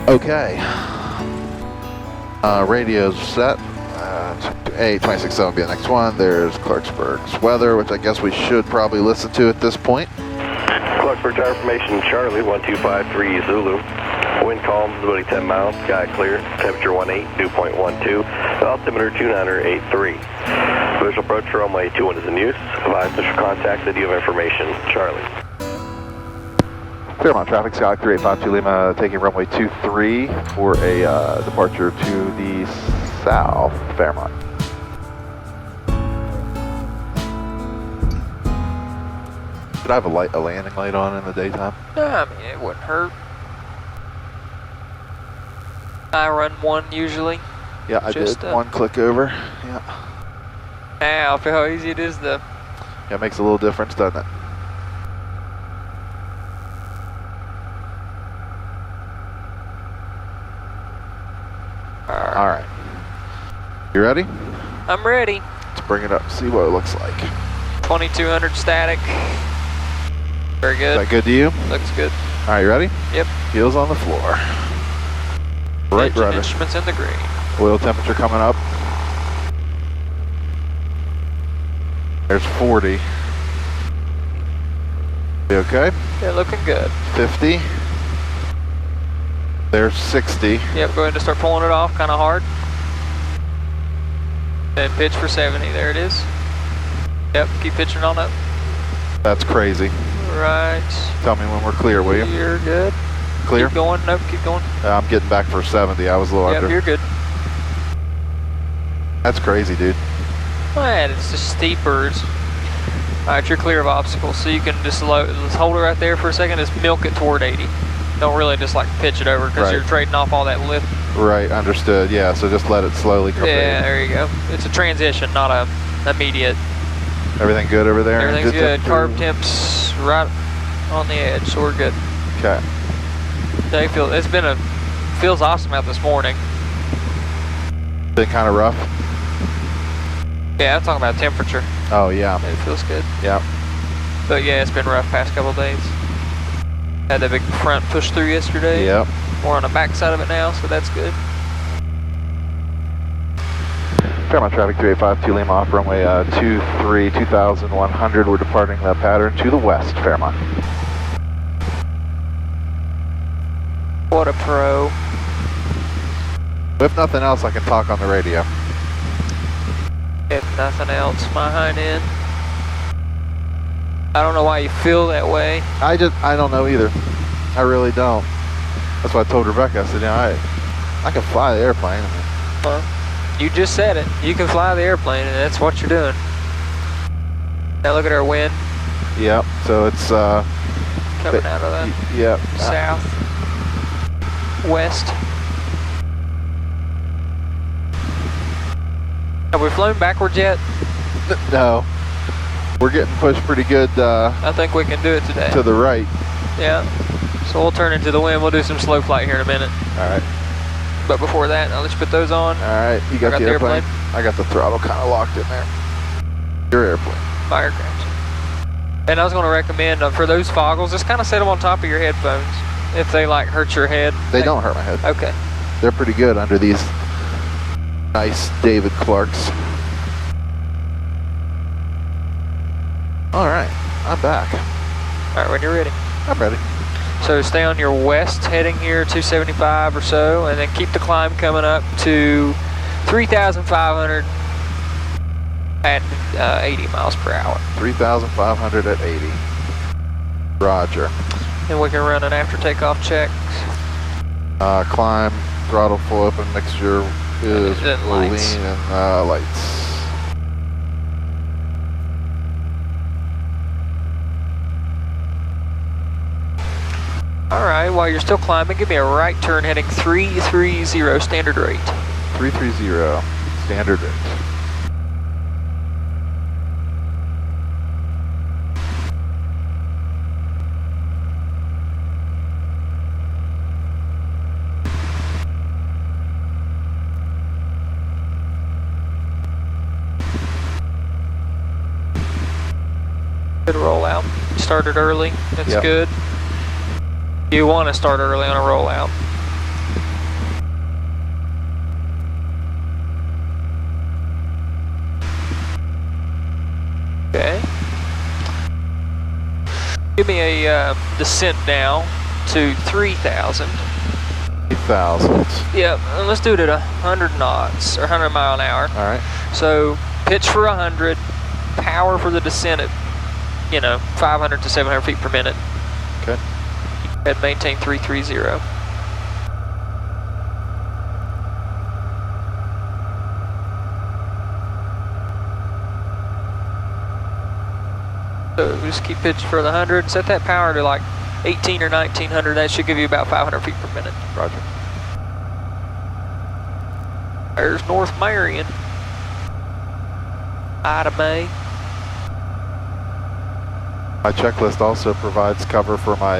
Okay. Radio's set. 267 will be the next one. There's Clarksburg's weather, which I guess we should probably listen to at this point. Clarksburg tower formation, Charlie, 1253 Zulu. Wind calm, visibility 10 miles, sky clear, temperature 18, dew point 12, altimeter 2983. Visual approach to runway 21 is in use. Advise initial contact if you have information, Charlie. Fairmont traffic, Sky 3852 Lima, taking runway 23 for a departure to the south, Fairmont. Should I have a landing light on in the daytime? No, I mean, it wouldn't hurt. I run one usually. Yeah, I did. One click over. Yeah. Now, feel how easy it is to... Yeah, it makes a little difference, doesn't it? All right. You ready? I'm ready. Let's bring it up, see what it looks like. 2200 static. Very good. Is that good to you? Looks good. All right, you ready? Yep. Heels on the floor. Right rudder. Instruments in the green. Oil temperature coming up. There's 40. You okay? Yeah, looking good. 50. There's 60. Yep, go ahead and start pulling it off kind of hard. Then pitch for 70, there it is. Yep, keep pitching on up. That's crazy. Right. Tell me when we're clear, will you? You're good. Clear? Keep going, nope, keep going. I'm getting back for 70, I was a little under. Yep, you're good. That's crazy, dude. Man, it's just steeper. Alright, you're clear of obstacles, so you can just hold it right there for a second, just milk it toward 80. Don't really just like pitch it over because you're trading off all that lift. Right, understood. Yeah, so just let it slowly come Yeah, there you go. It's a transition, not a immediate. Everything good over there? Everything's good. Carb temps right on the edge, so we're good. Okay. Day feels awesome out this morning. Been kind of rough? Yeah, I'm talking about temperature. Oh, yeah. It feels good. Yeah. But yeah, it's been rough past couple of days. Had that big front push through yesterday. Yep. We're on the back side of it now, so that's good. Fairmont traffic 3852 Lima off runway 2100. We're departing the pattern to the west, Fairmont. What a pro. If nothing else, I can talk on the radio. If nothing else, my hind end. I don't know why you feel that way. I don't know either. I really don't. That's why I told Rebecca, I said, I can fly the airplane. Well, you just said it. You can fly the airplane, and that's what you're doing. Now look at our wind. Yep, so it's coming out of the south, west. Have we flown backwards yet? No. We're getting pushed pretty good. I think we can do it today. To the right. Yeah. So we'll turn into the wind. We'll do some slow flight here in a minute. All right. But before that, I'll let you put those on. All right. You got the airplane? I got the throttle kind of locked in there. Your airplane. My aircraft. And I was going to recommend for those Foggles, just kind of set them on top of your headphones. If they like hurt your head. They don't hurt my head. Okay. They're pretty good under these nice David Clarks. All right, I'm back. All right, when you're ready. I'm ready. So stay on your west heading here, 275 or so, and then keep the climb coming up to 3,500 at 80 miles per hour. 3,500 at 80. Roger. And we can run an after takeoff check. Climb, throttle full open, mixture is lean and lights. All right, while you're still climbing, give me a right turn heading 330 standard rate. 330 standard rate. Good rollout. You started early. That's good. You want to start early on a rollout. Give me a descent now to 3,000. 3,000. Yep, and let's do it at 100 knots, or 100 mile an hour. All right. So pitch for 100, power for the descent at, 500 to 700 feet per minute. Okay. And maintain 330. So just keep pitching for the 100. Set that power to like 18 or 1900. That should give you about 500 feet per minute. Roger. There's North Marion. Ida May. My checklist also provides cover for my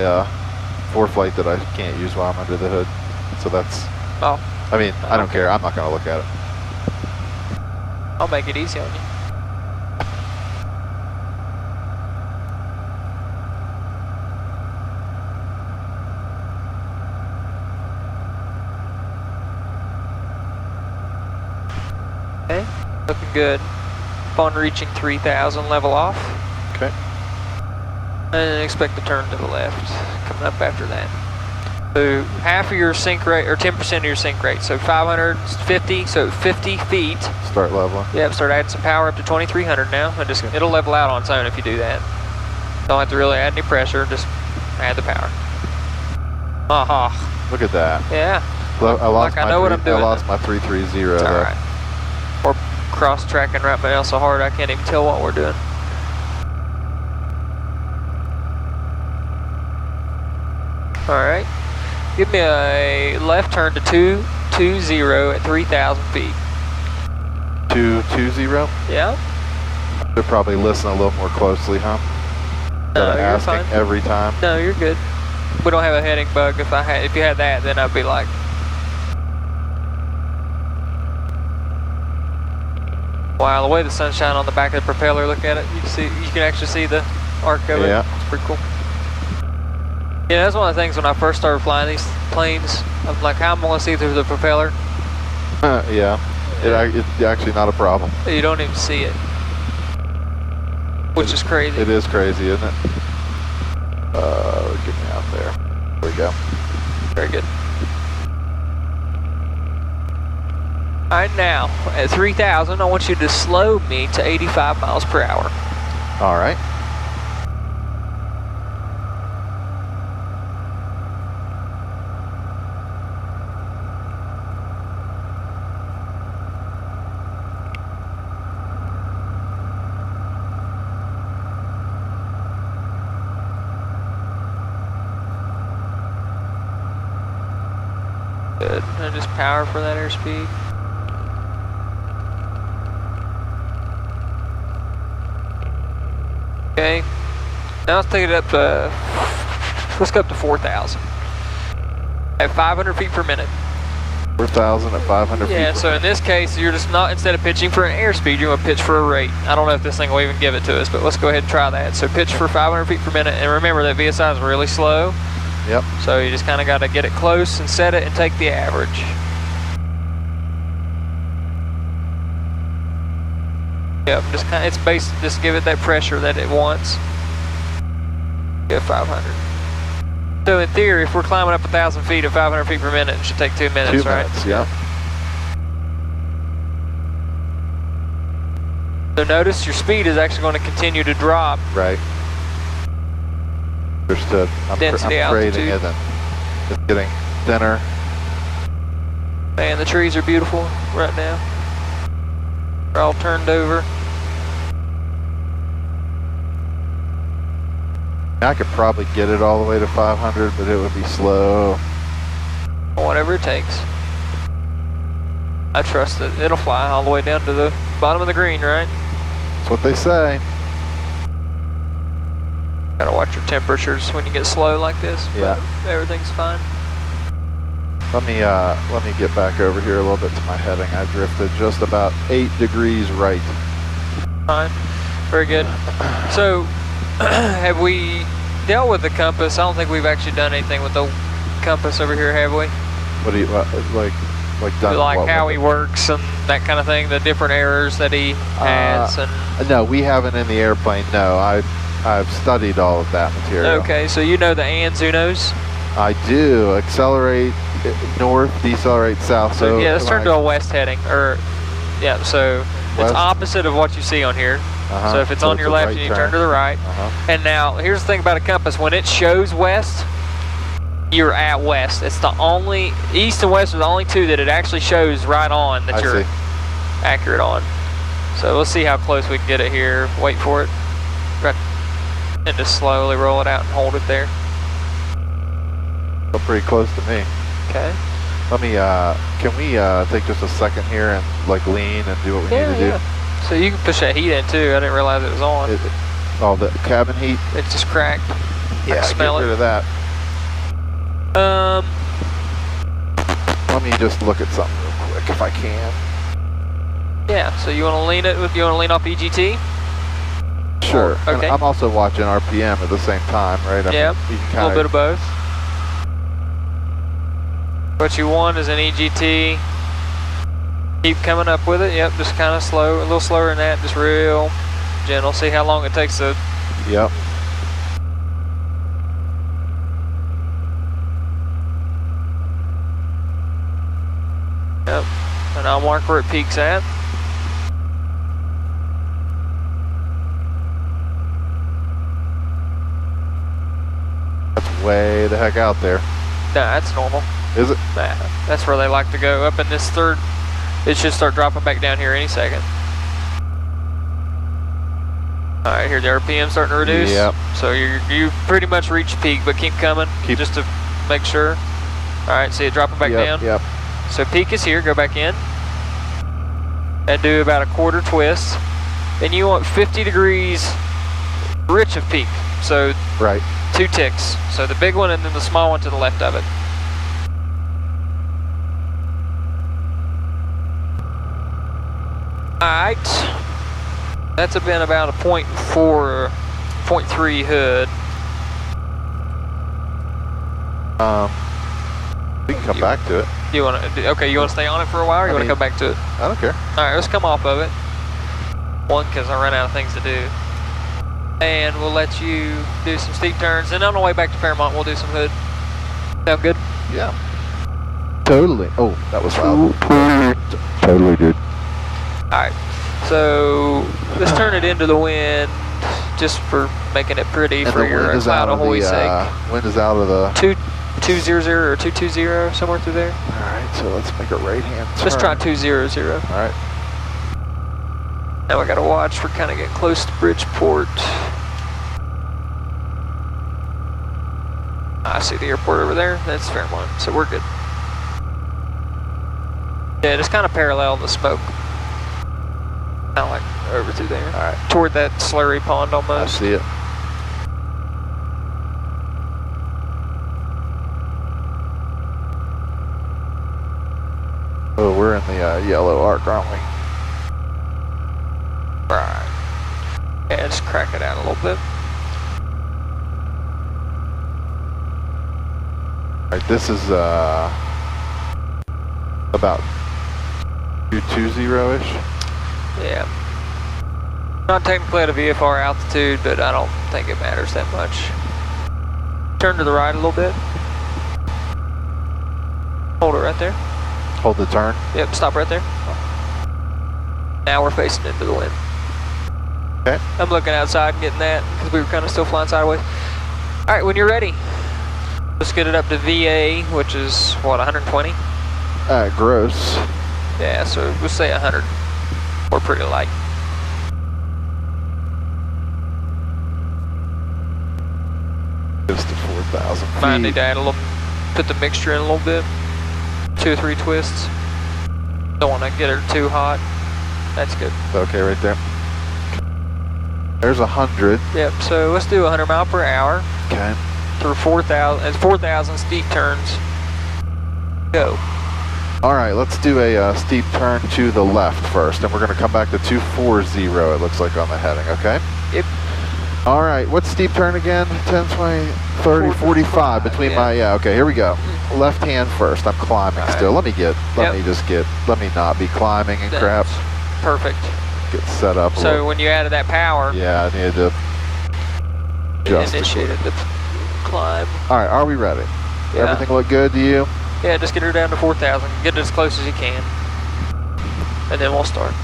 foreflight that I can't use while I'm under the hood. So that's, Oh, I mean, I don't care. I'm not going to look at it. I'll make it easy on you. Okay, looking good. Upon reaching 3,000, level off. Okay. And expect to turn to the left, coming up after that. So half of your sink rate, or 10% of your sink rate. So 550, so 50 feet. Start leveling. Yep, start adding some power up to 2,300 now. And just it'll level out on its own if you do that. Don't have to really add any pressure, just add the power. Aha. Look at that. Yeah. I lost I know what I'm doing. I lost my 330 It's though. alright. We're cross-tracking right now so hard I can't even tell what we're doing. Alright. Give me a left turn to 220 at 3,000 feet. 220? Yeah? Should probably listen a little more closely, huh? No, Instead of you're asking fine. every time. No, you're good. We don't have a heading bug. If you had that, then I'd be like, wow, the way the sun's shining on the back of the propeller, look at it. You can actually see the arc of it. Yeah. It's pretty cool. Yeah, that's one of the things when I first started flying these planes. I'm like, how am I going to see through the propeller? Yeah. It's actually not a problem. You don't even see it. Which is crazy. It is crazy, isn't it? Get me out there. There we go. Very good. Alright, now, at 3,000, I want you to slow me to 85 miles per hour. All right. Good. And just power for that airspeed. Okay. Now let's take it up to, let's go up to 4,000. At 500 feet per minute. 4,000 at 500 feet. Yeah, so in this case, you're just not, instead of pitching for an airspeed, you're going to pitch for a rate. I don't know if this thing will even give it to us, but let's go ahead and try that. So pitch for 500 feet per minute, and remember that VSI is really slow. Yep. So you just kind of got to get it close and set it and take the average. Yep, just kind of, it's based, just give it that pressure that it wants. Get 500. So in theory, if we're climbing up 1,000 feet at 500 feet per minute, it should take 2 minutes, 2 right? minutes, yeah. So notice your speed is actually going to continue to drop. Right. Understood. I'm Density, trading altitude. it and it's getting thinner. Man, the trees are beautiful right now. They're all turned over. I could probably get it all the way to 500, but it would be slow. Whatever it takes. I trust that it'll fly all the way down to the bottom of the green, right? That's what they say. Gotta watch your temperatures when you get slow like this. Yeah. But everything's fine. Let me get back over here a little bit to my heading. I drifted just about 8 degrees right. Fine. Very good. So, have we dealt with the compass? I don't think we've actually done anything with the compass over here, have we? What do you like done? Like what how with he it? works and that kind of thing, the different errors that he has. And No, we haven't in the airplane. No, I've studied all of that material. Okay, so you know the ANS Unos? I do. Accelerate north, decelerate south. So yeah, let's turn to a west heading. Yeah, so West? it's opposite of what you see on here. So if it's on your left, you turn to the right. And now, here's the thing about a compass. When it shows west, you're at west. It's the only, east and west are the only two that it actually shows right on that you're accurate on. So we'll see how close we can get it here. Wait for it. Right. And just slowly roll it out and hold it there. Pretty close to me. Okay. Let me, can we take just a second here and like lean and do what we need to do? So you can push that heat in too. I didn't realize it was on. Oh, the cabin heat? It just cracked. Yeah, I can smell get rid of that. Let me just look at something real quick if I can. Yeah, so you want to lean it with, you want to lean off EGT? Sure. Okay. And I'm also watching RPM at the same time, right? Yeah, you can a little bit of both. What you want is an EGT. Keep coming up with it. Yep, just kind of slow, a little slower than that, just real gentle. See how long it takes to. Yep. Yep. And I'll mark where it peaks at. That's way the heck out there. Nah, that's normal. Is it? Nah, that's where they like to go. Up in this third, it should start dropping back down here any second. All right, here the RPM starting to reduce. Yep. So you pretty much reached peak, but keep coming just to make sure. All right, see it dropping back down? Yep. So peak is here, go back in. And do about a quarter twist. And you want 50 degrees rich of peak. So right. 2 ticks. So the big one and then the small one to the left of it. Alright. That's been about a 0.4, 0.3 hood. We can come back to it. You want to? Okay, you want to stay on it for a while, or you want to come back to it? I don't care. All right, let's come off of it. One, because I ran out of things to do, and we'll let you do some steep turns. And on the way back to Fairmont, we'll do some hood. Sound good? Yeah. Totally. Oh, that was loud. Totally, dude. All right. So let's turn it into the wind, just for making it pretty And for your cloud ahoy sake. Wind is out of the 200 or 220, somewhere through there. All right, so let's make a right-hand turn. Let's try 200. All right. Now we got to watch. We're kind of getting close to Bridgeport. I see the airport over there. That's Fairmont, so we're good. Yeah, just kind of parallel the smoke. Kind of like over through there. All right. Toward that slurry pond almost. I see it. Oh, we're in the yellow arc, aren't we? Right. Yeah, just crack it out a little bit. All right, this is about 220-ish. Yeah. Not technically at a VFR altitude, but I don't think it matters that much. Turn to the right a little bit. Hold it right there. Hold the turn. Yep, stop right there. Now we're facing into the wind. Okay. I'm looking outside and getting that because we were kind of still flying sideways. All right, when you're ready, let's get it up to VA, which is what, 120? Gross. Yeah, so we'll say 100. We're pretty light. Just to 4,000 feet. Might need to add a little, put the mixture in a little bit. 2 or 3 twists. Don't want to get her too hot. That's good. Okay, right there. There's 100. Yep, so let's do 100 mile per hour. Okay. Through 4,000, it's 4,000 steep turns. Go. All right, let's do a steep turn to the left first, and we're going to come back to 240, it looks like, on the heading, okay? Yep. All right, what's steep turn again? 10, 20, 30, 45 between yeah. my, okay, here we go. Left hand first, I'm climbing still. Let me not be climbing and crap. Perfect. Get set up. So when you added that power. Yeah, I needed to Just initiated the climb. All right, are we ready? Yeah. Everything look good to you? Yeah, just get her down to 4,000. Get it as close as you can. And then we'll start.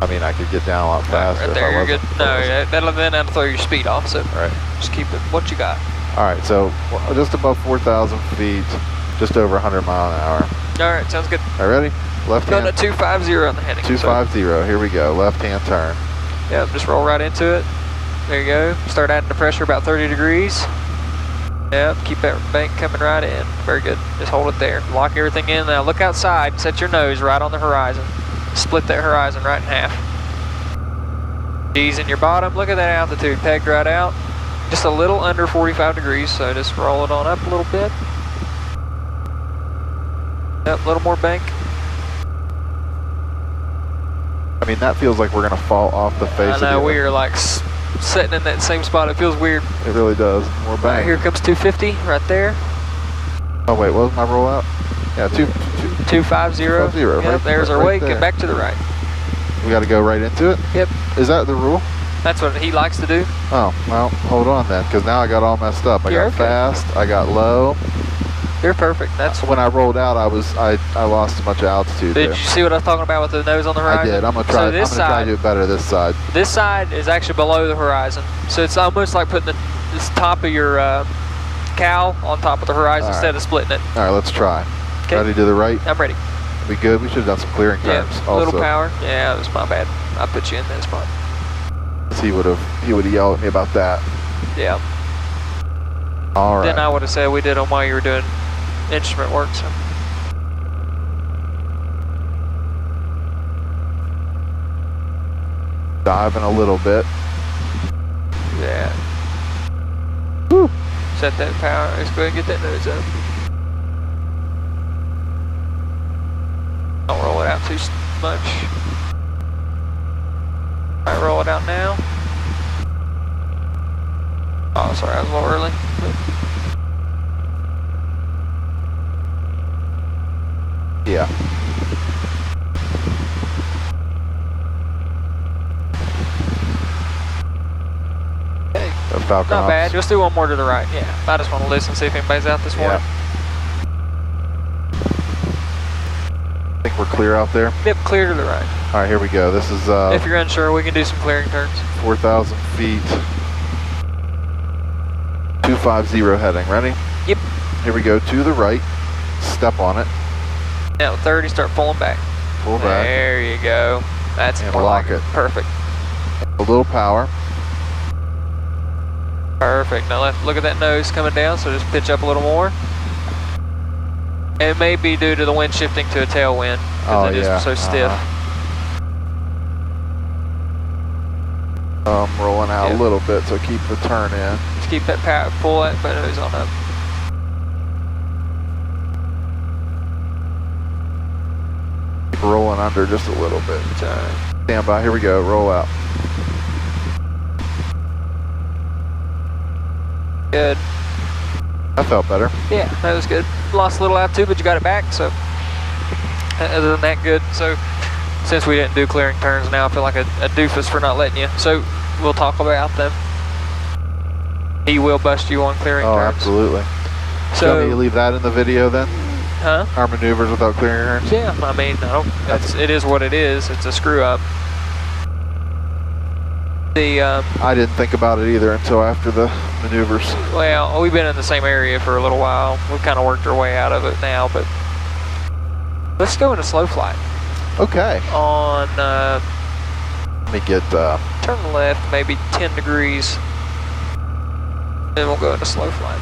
I mean, I could get down a lot faster. Right there, you're good. No, that'll throw your speed off, so right. Just keep it what you got. All right, so just above 4,000 feet, just over 100 mile an hour. All right, sounds good. All right, ready? Left Going hand. to 250 on the heading. 250, here we go. Left hand turn. Yep, just roll right into it. There you go. Start adding the pressure about 30 degrees. Yep, keep that bank coming right in. Very good. Just hold it there. Lock everything in. Now look outside. Set your nose right on the horizon. Split that horizon right in half. G's in your bottom. Look at that altitude. Pegged right out. Just a little under 45 degrees, so just roll it on up a little bit. Yep, a little more bank. I mean, that feels like we're going to fall off the face of the I know, earth. we are like sitting in that same spot. It feels weird. It really does. More bank. Right, here comes 250 right there. Oh, wait, what was my rollout? Yeah, 250. 250. Yep, right, there's our right weight. there. Get back to the right. We got to go right into it? Yep. Is that the rule? That's what he likes to do. Oh, well, hold on then, because now I got all messed up. I You're got okay. fast, I got low. You're perfect. That's When I rolled out, I lost a bunch of altitude Did there. you see what I was talking about with the nose on the horizon? I did. I'm gonna try. So I'm this gonna try side, to do it better this side. This side is actually below the horizon, so it's almost like putting this top of your cowl on top of the horizon instead of splitting it. All right, let's try. Okay. Ready to the right? I'm ready. We good? We should have done some clearing Yeah, turns. a Also. little power. Yeah, it was my bad. I put you in that spot. He would have yelled at me about that. Yeah. All right. Then I would have said we did them while you were doing instrument work. So. Diving a little bit. Yeah. Woo. Set that power. Let's go ahead and get that nose up. Don't roll it out too much. Alright, roll it out now. Oh, sorry, I was a little early. Yeah. Okay. The Falcon Not ops. bad. Just do one more to the right. Yeah. I just want to listen, see if anybody's out this morning. I think we're clear out there. Yep, clear to the right. All right, here we go. This is If you're unsure, we can do some clearing turns. 4,000 feet. 250 heading. Ready? Yep. Here we go to the right. Step on it. Now 30, start pulling back. Pull back. There you go. That's And more lock like it. Perfect. A little power. Perfect. Now look at that nose coming down, so just pitch up a little more. It may be due to the wind shifting to a tailwind because it is so stiff. I'm rolling out a little bit, so keep the turn in. Just keep that power, pull that nose on up. Keep rolling under just a little bit. Stand by. Here we go. Roll out. Good. That felt better. Yeah, that was good. Lost a little altitude, but you got it back, so other than that, good. So since we didn't do clearing turns, now I feel like a doofus for not letting you. So we'll talk about them. He will bust you on clearing turns. Oh, absolutely. So you want me to leave that in the video then? Huh? Our maneuvers without clearing turns? Yeah, I mean, it is what it is. It's a screw up. I didn't think about it either until after the maneuvers. Well, we've been in the same area for a little while. We've kind of worked our way out of it now, but let's go into slow flight. Okay. On, let me get, turn left, maybe 10 degrees. Then we'll go into slow flight.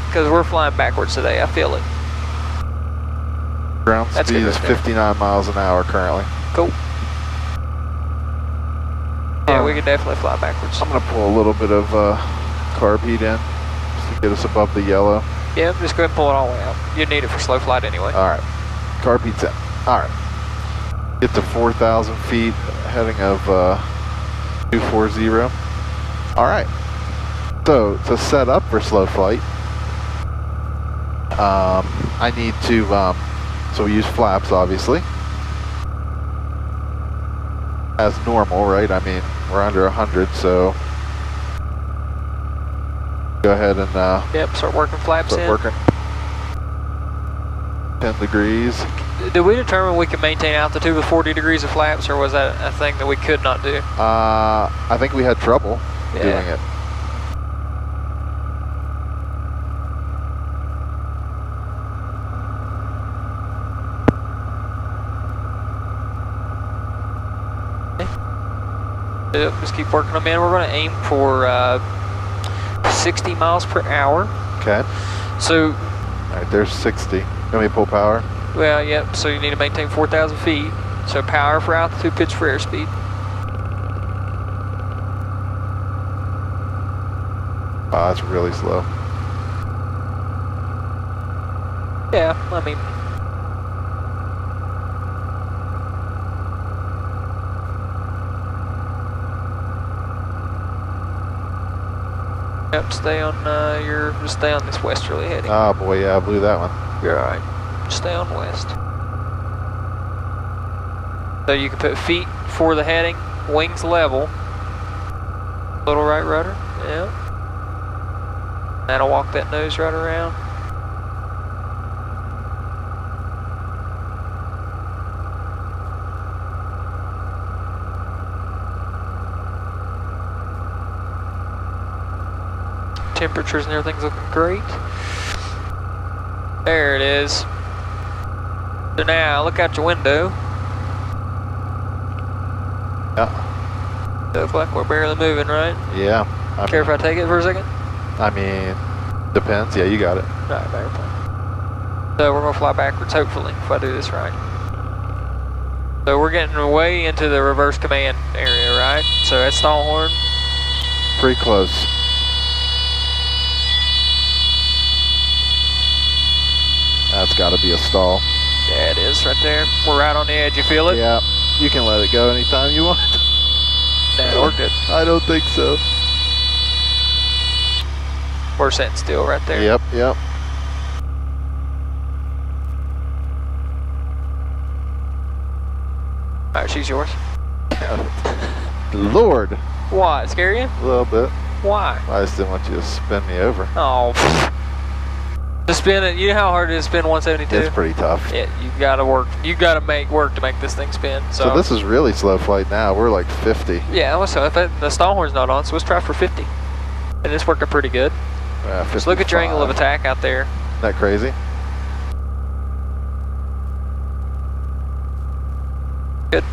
Because we're flying backwards today, I feel it. ground speed is 59 miles an hour currently. Cool. Yeah, we can definitely fly backwards. I'm going to pull a little bit of carb heat in just to get us above the yellow. Yeah, just go ahead and pull it all the way out. You need it for slow flight anyway. All right. Carb heat's in. All right. Get to 4,000 feet, heading of 240. All right. So to set up for slow flight, I need to, so we use flaps obviously. As normal, right? I mean, we're under 100, so go ahead and yep, start working flaps in. working 10 degrees. Did we determine we could maintain altitude with 40 degrees of flaps, or was that a thing that we could not do? I think we had trouble doing it. Yep, just keep working them in. We're going to aim for 60 miles per hour. Okay. So, all right, there's 60. Let me pull power. well, yep, so you need to maintain 4,000 feet. So power for altitude, pitch for airspeed. Oh, that's really slow. Yeah, I mean, yep, stay on just stay on this westerly heading. Oh boy, yeah, I blew that one. You're alright. Stay on west. So you can put feet for the heading, wings level, little right rudder, yeah. That'll walk that nose right around. Temperatures and everything's looking great. There it is. So now look out your window. Yeah. Looks like we're barely moving, right? Yeah. Care if I take it for a second? I mean, depends. Yeah, you got it. Alright, better plan. So we're gonna fly backwards, hopefully, if I do this right. So we're getting way into the reverse command area, right? So that's stall horn. Pretty close. That's got to be a stall. Yeah, it is right there. We're right on the edge. You feel it? Yeah, you can let it go anytime you want. Nah, we're good. I don't think so. We're sitting still right there. Yep, yep. Alright, she's yours. Lord. Why? Scare you? A little bit. Why? I just didn't want you to spin me over. Oh. To spin it, you know how hard it is to spin 172? It's pretty tough. Yeah, you gotta work. You gotta make work to make this thing spin. So this is really slow flight now. We're like 50. Yeah, so if the stall horn's not on, so let's try for 50. And it's working pretty good. Just look at your angle of attack out there. Isn't that crazy? Good.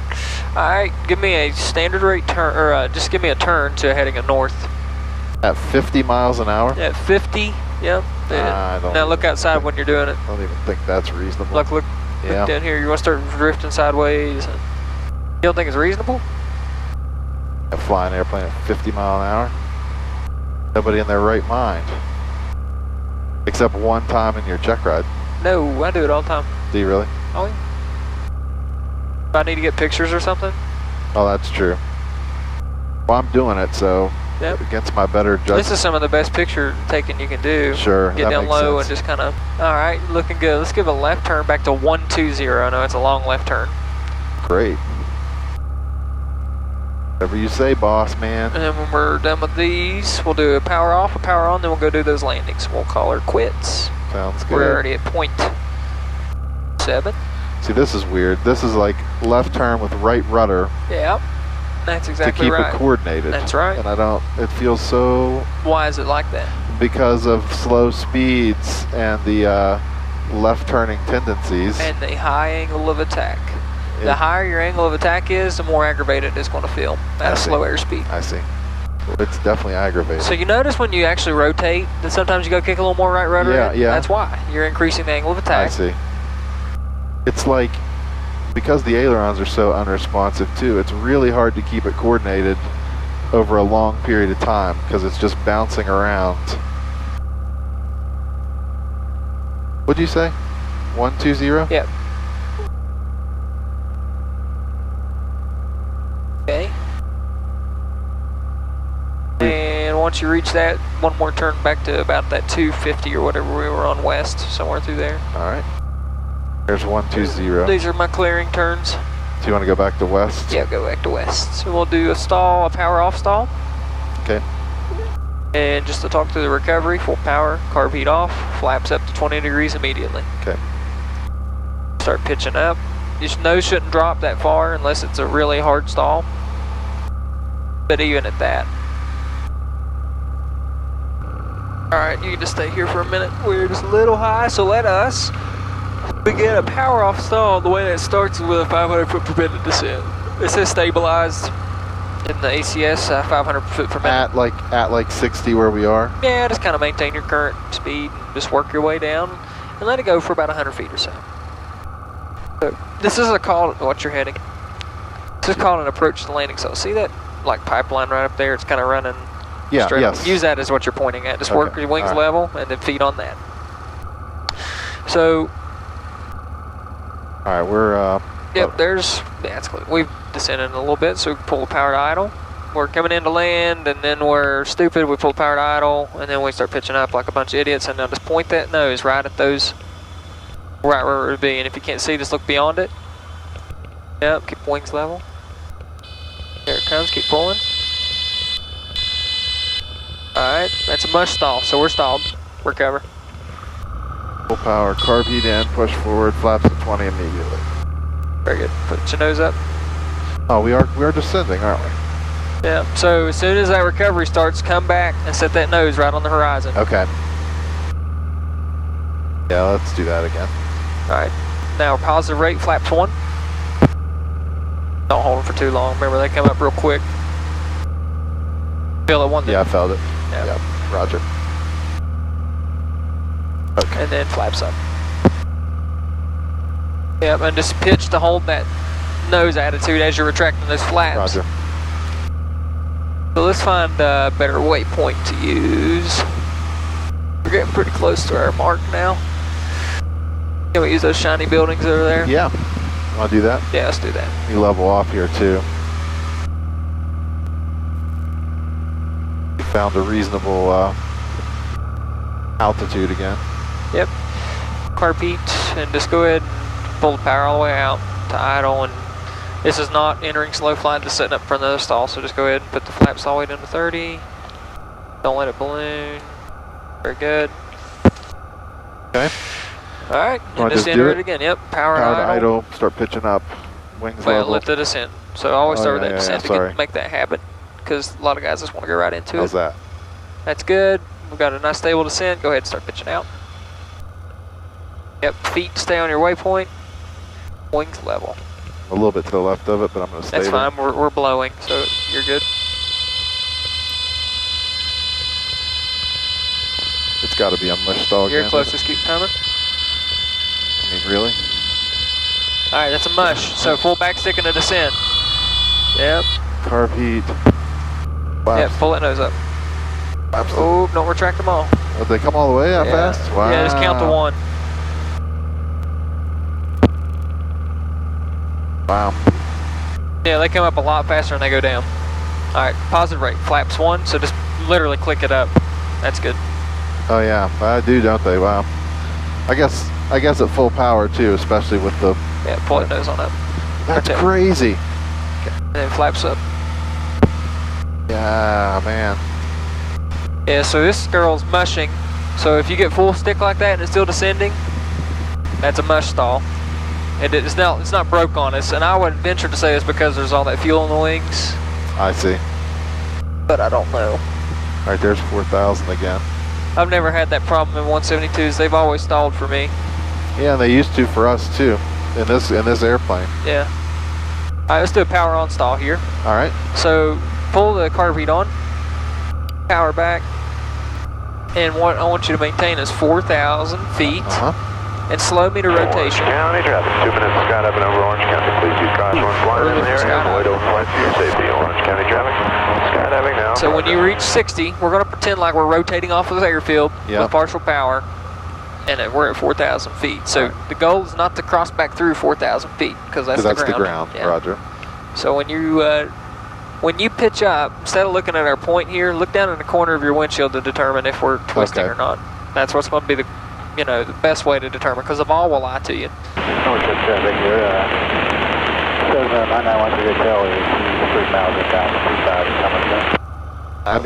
Alright, give me a standard rate turn, or just give me a turn to heading a north. At 50 miles an hour? At 50, yep. Now look outside when you're doing it. I don't even think that's reasonable. Look Yeah. down here. You want to start drifting sideways. You don't think it's reasonable? A flying airplane at 50 mile an hour? Nobody in their right mind. Except one time in your check ride. No, I do it all the time. Do you really? Oh, yeah. If I need to get pictures or something? Oh, that's true. Well, I'm doing it, so Yep. against my better judgment. This is some of the best picture taking you can do. Sure, Get that down makes low sense. and just kind of, all right, looking good. Let's give a left turn back to 120. I know it's a long left turn. Great. Whatever you say, boss man. And then when we're done with these, we'll do a power off, a power on, then we'll go do those landings. We'll call her quits. Sounds good. We're already at point 7. See, this is weird. This is like left turn with right rudder Yeah, that's exactly to keep right. it coordinated. That's right. And I don't, it feels so, Why is it like that? because of slow speeds and the left turning tendencies. And the high angle of attack. The higher your angle of attack is, the more aggravated it's going to feel at a slow airspeed. I see. It's definitely aggravating. So you notice when you actually rotate that sometimes you got to kick a little more right rudder Yeah, in? yeah. That's why. You're increasing the angle of I attack. see. It's like, because the ailerons are so unresponsive too, it's really hard to keep it coordinated over a long period of time because it's just bouncing around. What'd you say? 120? Yep. Okay. And once you reach that, one more turn back to about that 250 or whatever we were on west, somewhere through there. All right. There's 120. These are my clearing turns. Do you want to go back to west? Yeah, go back to west. So we'll do a stall, a power off stall. Okay. And just to talk through the recovery, full power, carb heat off, flaps up to 20 degrees immediately. Okay. Start pitching up. Your nose shouldn't drop that far unless it's a really hard stall. But even at that. Alright, you can just stay here for a minute. We're just a little high, so let us begin a power off stall. The way that starts is with a 500 foot per minute descent. It says stabilized in the ACS, 500 foot per minute. At like 60 where we are? Yeah, just kind of maintain your current speed. Just work your way down and let it go for about 100 feet or so. So this is a call to what you're heading. This is called an approach to landing zone. See that like pipeline right up there? It's kind of running straight. Yes. Use that as what you're pointing at. Just Okay. work your wings All right. level and then feed on that. So, All right, we're... yep, that's close. We've descended a little bit, so we pull the power to idle. We're coming into land, and then we're stupid. We pull the power to idle, and then we start pitching up like a bunch of idiots, and now just point that nose right at those, right where it would be. And if you can't see, just look beyond it. Yep, keep wings level. There it comes, keep pulling. Alright, that's a mush stall, so we're stalled. Recover. Full power, carb heat in, push forward, flaps at 20 immediately. Very good. Put your nose up. Oh, we are descending, aren't we? Yeah, so as soon as that recovery starts, come back and set that nose right on the horizon. Okay. Yeah, let's do that again. Alright, now positive rate, flaps 1. Don't hold them for too long. Remember, they come up real quick. Feel it one. Yeah, I felt it. Yeah. Yep, roger. Okay. And then flaps up. Yep, and just pitch to hold that nose attitude as you're retracting those flaps. Roger. So let's find a better waypoint to use. We're getting pretty close to our mark now. Can we use those shiny buildings over there? Yeah. Want to do that? Yeah, let's do that. You level off here too. We found a reasonable altitude again. Yep. Carb heat, and just go ahead and pull the power all the way out to idle. And this is not entering slow flight, just setting up for another stall. So just go ahead and put the flaps all the way down to 30. Don't let it balloon. Very good. Okay. All right, and Wanna just just do enter it? it again. Yep, power Power to idle. idle, start pitching up, wings Well, level. let the descent. So always start with that descent to sorry. make that habit, because a lot of guys just want to go right into How's it. that? That's good. We've got a nice stable descent. Go ahead and start pitching out. Yep, feet stay on your waypoint. Wings level. A little bit to the left of it, but I'm going to stay That's there. fine. We're blowing, so you're good. It's got to be a mush stall You're again. close. Just keep coming. I mean, really? All right, that's a mush. So full back stick in the descent. Yep. Carb heat. Yep. Pull that nose up. Oh, don't retract them all. Did they come all the way that fast? Wow. Yeah, just count to 1. Wow. Yeah, they come up a lot faster than they go down. All right, positive rate, flaps 1, so just literally click it up. That's good. Oh yeah, I do, don't they? Wow. I guess at full power too, especially with the. Yeah, pull that nose on up. That's Okay. crazy. And then flaps up. Yeah, man. Yeah, so this girl's mushing. So if you get full stick like that and it's still descending, that's a mush stall. And it's not broke on us. And I would venture to say it's because there's all that fuel in the wings, I see. but I don't know. All right, there's 4,000 again. I've never had that problem in 172s. They've always stalled for me. Yeah, and they used to for us too, in this airplane. Yeah. All right, let's do a power on stall here. All right. So pull the carb heat on, power back, and what I want you to maintain is 4,000 feet, and slow me to rotation. County traffic, 2 minutes skydiving over Orange County. Please use caution when flying in the area. Avoid overflight for your safety. Orange County traffic, skydiving now. So when you reach 60, we're going to pretend like we're rotating off of the airfield Yep. with partial power, and we're at 4,000 feet. So the goal is not to cross back through 4,000 feet, because that's, That's the ground. the ground, Yeah. Roger. So when you when you pitch up, instead of looking at our point here, look down in the corner of your windshield to determine if we're twisting or not. That's what's going to be the, you know, the best way to determine, because the vol will lie to you. North traffic here, Cessna 9913 tail is 3 miles inbound, 25 coming in.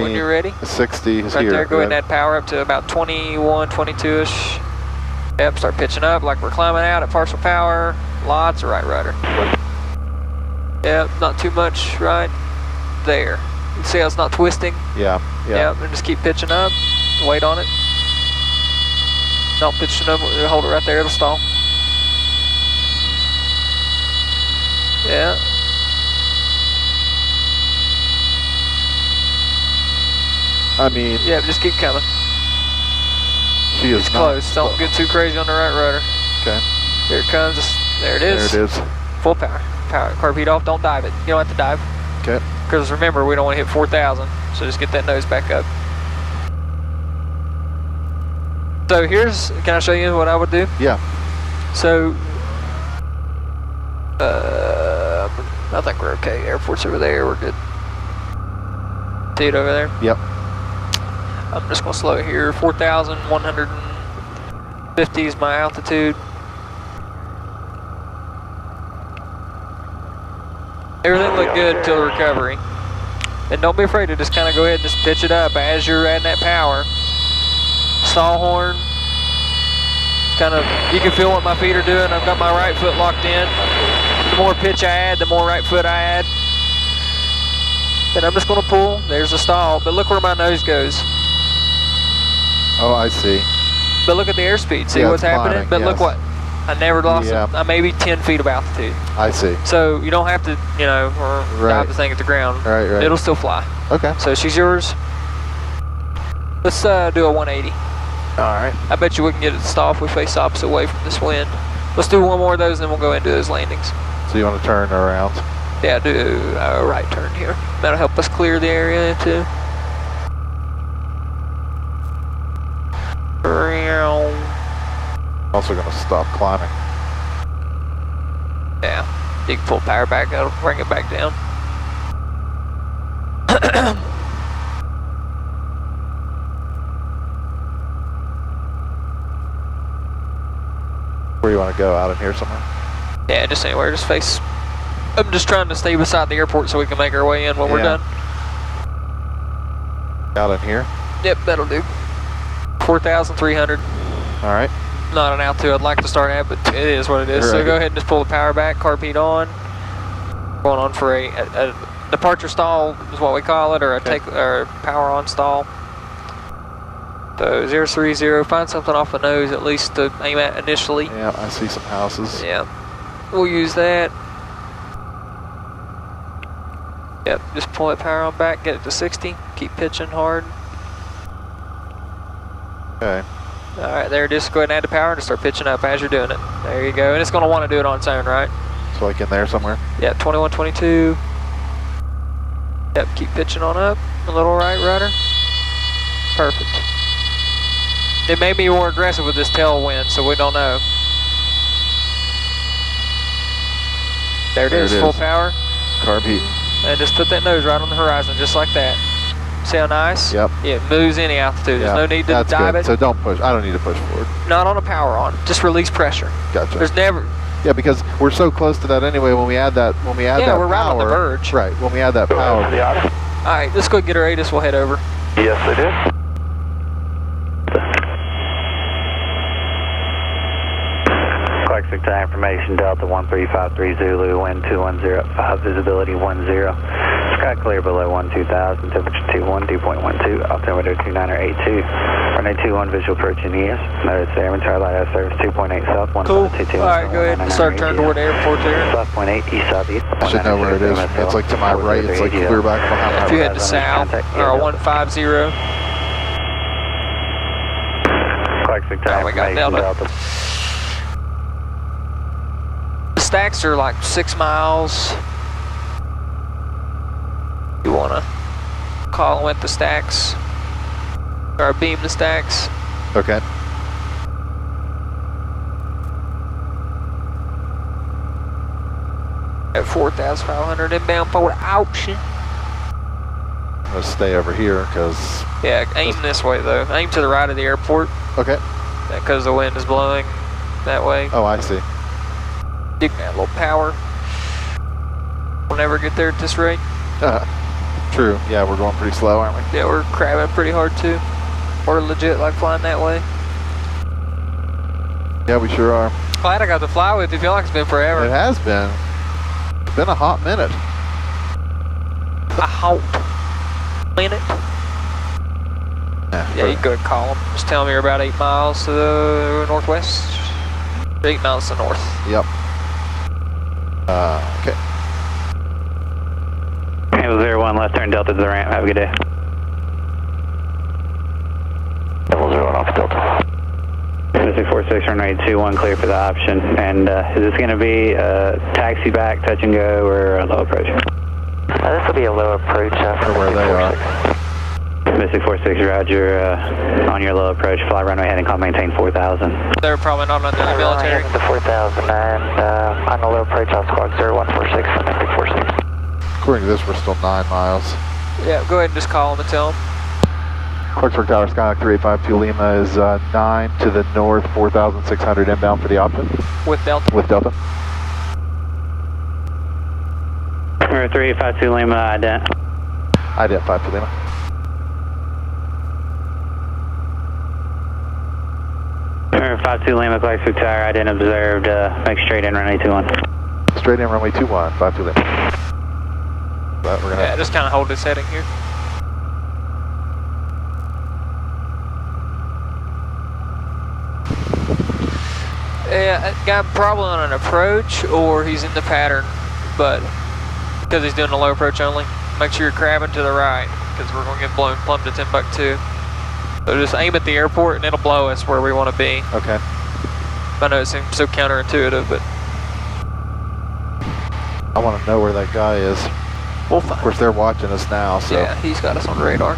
When you're ready, 60 is right here. there, go ahead and add power up to about 21, 22-ish. Yep, start pitching up like we're climbing out at partial power. Lots of right rudder. Yep, not too much right there. You see how it's not twisting? Yeah. Yep, and just keep pitching up. Wait on it. Don't pitch it up, hold it right there, it'll stall. Yeah. I mean, Yeah, just keep coming. she is It's not close. Don't get too crazy on the right rudder. Okay. Here it comes. There it is. There it is. Full power. Carb heat off. Don't dive it. You don't have to dive. Okay. Because remember, we don't want to hit 4,000. So just get that nose back up. So here's, can I show you what I would do? Yeah. So, I think we're okay. Airport's over there. We're good. See it over there? Yep. I'm just going to slow it here. 4,150 is my altitude. Everything looked good until recovery. And don't be afraid to just kind of go ahead and just pitch it up as you're adding that power. Stall horn. Kind of, you can feel what my feet are doing. I've got my right foot locked in. The more pitch I add, the more right foot I add. And I'm just going to pull. There's a stall. But look where my nose goes. Oh, I see. But look at the airspeed. See Yeah, what's it's happening? climbing, But look yes. what. I never lost Yeah. it. I maybe 10 feet of altitude. I see. So you don't have to, you know, or Right. dive the thing at the ground. Right. It'll still fly. Okay. So she's yours. Let's do a 180. All right. I bet you we can get it to stall if we face opposite way from this wind. Let's do one more of those, and then we'll go into those landings. So you want to turn around? Yeah, do a right turn here. That'll help us clear the area too. Also going to stop climbing. Yeah, you can pull power back. That'll bring it back down. Where you want to go? Out in here somewhere? Yeah, just anywhere. Just face. I'm just trying to stay beside the airport so we can make our way in when we're done. Out in here? Yep, that'll do. 4,300. All right. Not an altitude I'd like to start at, but it is what it is. So Right. go ahead and just pull the power back, carb heat on. Going on for a departure stall is what we call it, or a power on stall. So 030, find something off the nose at least to aim at initially. Yeah, I see some houses. Yeah, we'll use that. Yep, just pull that power on back, get it to 60, keep pitching hard. Okay. All right, there it is. Go ahead and add the power and just start pitching up as you're doing it. There you go. And it's going to want to do it on its own, right? So like in there somewhere? Yeah, 21, 22. Yep, keep pitching on up. A little right rudder. Perfect. It may be more aggressive with this tailwind, so we don't know. There it is, full power. Carb heat. And just put that nose right on the horizon, just like that. See how nice? Yep. Yeah, it moves any altitude. There's no need to That's dive good. it. So don't push. I don't need to push forward. Not on a power on. Just release pressure. Gotcha. There's never. Yeah, because we're so close to that anyway. When we add that, that Yeah, we're power, right on the verge. Right. When we add that power. The ATIS? All right, let's go get our ATIS. We'll head over. Yes, it is. Clark Time information, Delta 1353 Zulu, wind 2105, visibility 10. Sky clear below 12,000, temperature 21, dew point 12, altimeter 2982. Runway 21, visual approach in ES. Notice the airman tower light service 2.8 south, 1 Cool. All right, go ahead and start turning toward the airport there. South 0.8, east southeast. I should know where it is. It's like to my right. It's like clear back behind If you my head to south, or 150. Clark Time we got information, Delta. Delta. The stacks are like 6 miles. You want to call and wet the stacks, or beam the stacks. Okay. At 4,500 inbound forward option. to stay over here because... Yeah, aim this way though. Aim to the right of the airport. Okay. Because the wind is blowing that way. Oh, I see. You can add a little power. We'll never get there at this rate. True. Yeah, we're going pretty slow, aren't we? Yeah, we're crabbing pretty hard too. We're legit like flying that way. Yeah, we sure are. Glad I got to fly with you. Feel like it's been forever. It has been. It's been a hot minute. A hot minute. Yeah, you can go ahead and call them. Just tell me you're about 8 miles to the northwest. 8 miles to the north. Yep. Okay. Handle 01, left turn Delta to the ramp. Have a good day. Level 01 off Delta. Mystic 46, runway 21, clear for the option. And is this going to be a taxi back, touch and go, or a low approach? This will be a low approach For where they are. Mystic 46, roger. On your low approach, fly runway heading, call maintain 4,000. They're probably not under the military. To 4,000 and on the low approach, I'll squawk 0146 from Mystic 46. According to this, we're still 9 miles. Yeah, go ahead and just call them and tell them. Clarksburg Tower, Skyhawk 3852 Lima is 9 to the north, 4,600 inbound for the option. With Delta. With Delta. Number 3852 Lima, ident. Ident 52 Lima. Number 52 Lima, Clarksburg Tower, ident observed. Make straight in runway 21. Straight in runway 21, 52 Lima. But we're gonna Yeah, just kind of hold this heading here. Yeah, got probably on an approach or he's in the pattern, but because he's doing a low approach only, make sure you're crabbing to the right because we're going to get blown plumb to Timbuktu. So just aim at the airport and it'll blow us where we want to be. Okay. I know it seems so counterintuitive, but I want to know where that guy is. we'll find. Of course, they're watching us now, so. Yeah, he's got us on radar.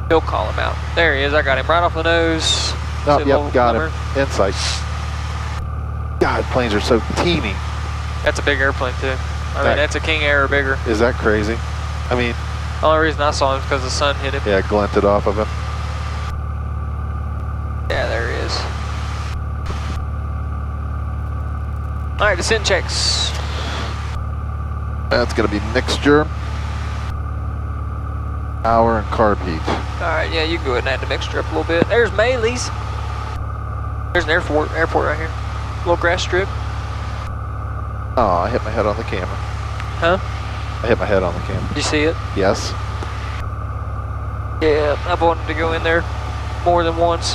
He'll call him out. There he is. I got him right off the nose. Oh, See a yep, little got glimmer? him. Insight. God, planes are so teeny. That's a big airplane too. I mean, that's a King Air or bigger. Is that crazy? I mean, The only reason I saw him is because the sun hit him. yeah, glinted off of him. Yeah, there he is. All right, descent checks. That's going to be mixture, power, and carb heat. All right, yeah, you can go ahead and add the mixture up a little bit. There's Maley's. There's an airport right here. Little grass strip. Oh, I hit my head on the camera. Huh? I hit my head on the camera. Did you see it? Yes. Yeah, I've wanted to go in there more than once.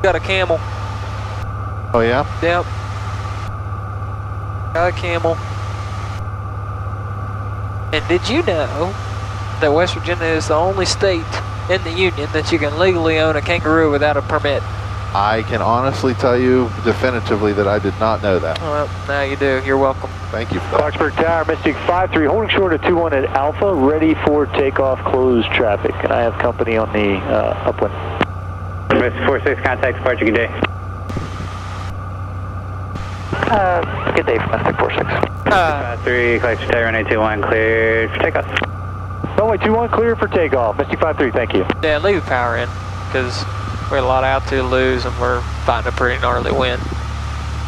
Got a camel. Oh, yeah? Yep. Got a camel. And did you know that West Virginia is the only state in the union that you can legally own a kangaroo without a permit? I can honestly tell you definitively that I did not know that. Well, now you do. You're welcome. Thank you for that. Clarksburg Tower, Mystic 53, holding short of 21 at Alpha, ready for takeoff, closed traffic. And I have company on the upwind. Mystic 46, contact departure, good day. Good day for Mystic 46. 53, Clarksburg Tower, runway 21, cleared for takeoff. Runway 21, clear for takeoff. Mystic 53, thank you. Yeah, leave the power in because we had a lot of altitude to lose and we're fighting a pretty gnarly wind.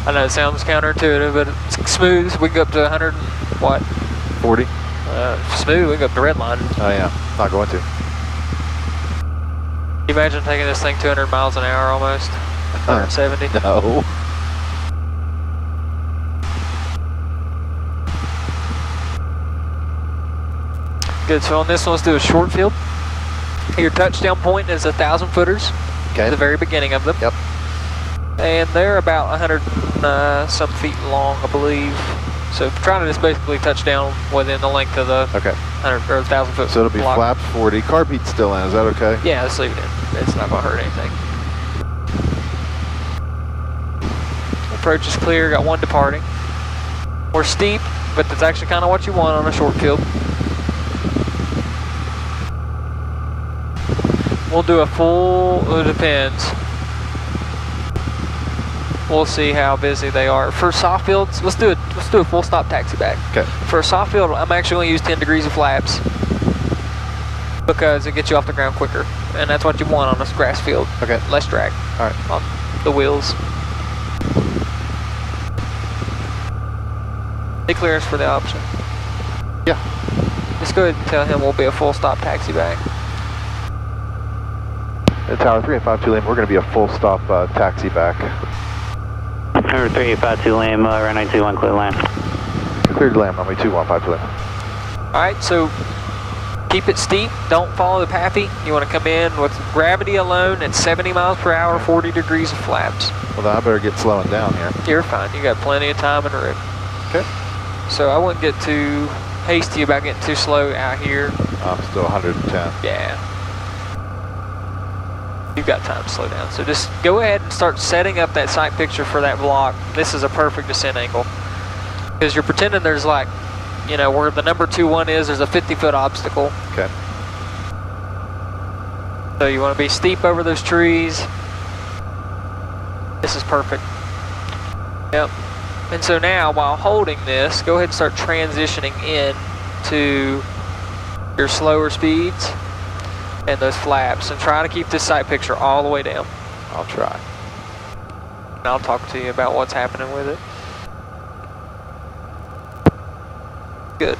I know it sounds counterintuitive, but it's smooth. We can go up to 100, what? 40? Smooth, we can go up to red line. Oh, yeah. Not going to. Can you imagine taking this thing 200 miles an hour almost? 170? No. Good, so on this one, let's do a short field. Your touchdown point is 1,000 footers. Okay. At the very beginning of them. Yep. And they're about 100 some feet long, I believe. So trying to just basically touch down within the length of the Okay. 100 or 1,000 foot So it'll be block. flaps 40. Carb heat's still in. Is that okay? Yeah, let's leave it in. It's not going to hurt anything. Approach is clear. Got one departing. We're steep, but that's actually kind of what you want on a short field. We'll do a full, it depends. we'll see how busy they are. For soft fields, let's do a full stop taxi back. Okay. For a soft field, I'm actually going to use 10 degrees of flaps because it gets you off the ground quicker, and that's what you want on a grass field. Okay. Less drag. All right. On the wheels. They clear us for the option. Yeah. Just go ahead and tell him we'll be a full stop taxi back. At Tower 3852 Lima, we're going to be a full stop taxi back. Number 3852 Lima, runway 21, clear land. Cleared to land, runway 2152 Lima. Alright, so keep it steep. Don't follow the pathy. You want to come in with gravity alone at 70 miles per hour, 40 degrees of flaps. Well, then I better get slowing down here. You're fine. You got plenty of time in the room. Okay. So I wouldn't get too hasty about getting too slow out here. I'm still 110. Yeah. You've got time to slow down. So just go ahead and start setting up that sight picture for that block. This is a perfect descent angle. Because you're pretending there's like, you know, where the number 21 is, there's a 50-foot obstacle. Okay. So you want to be steep over those trees. This is perfect. Yep. And so now, while holding this, go ahead and start transitioning in to your slower speeds and those flaps, and try to keep this sight picture all the way down. I'll try. And I'll talk to you about what's happening with it. Good.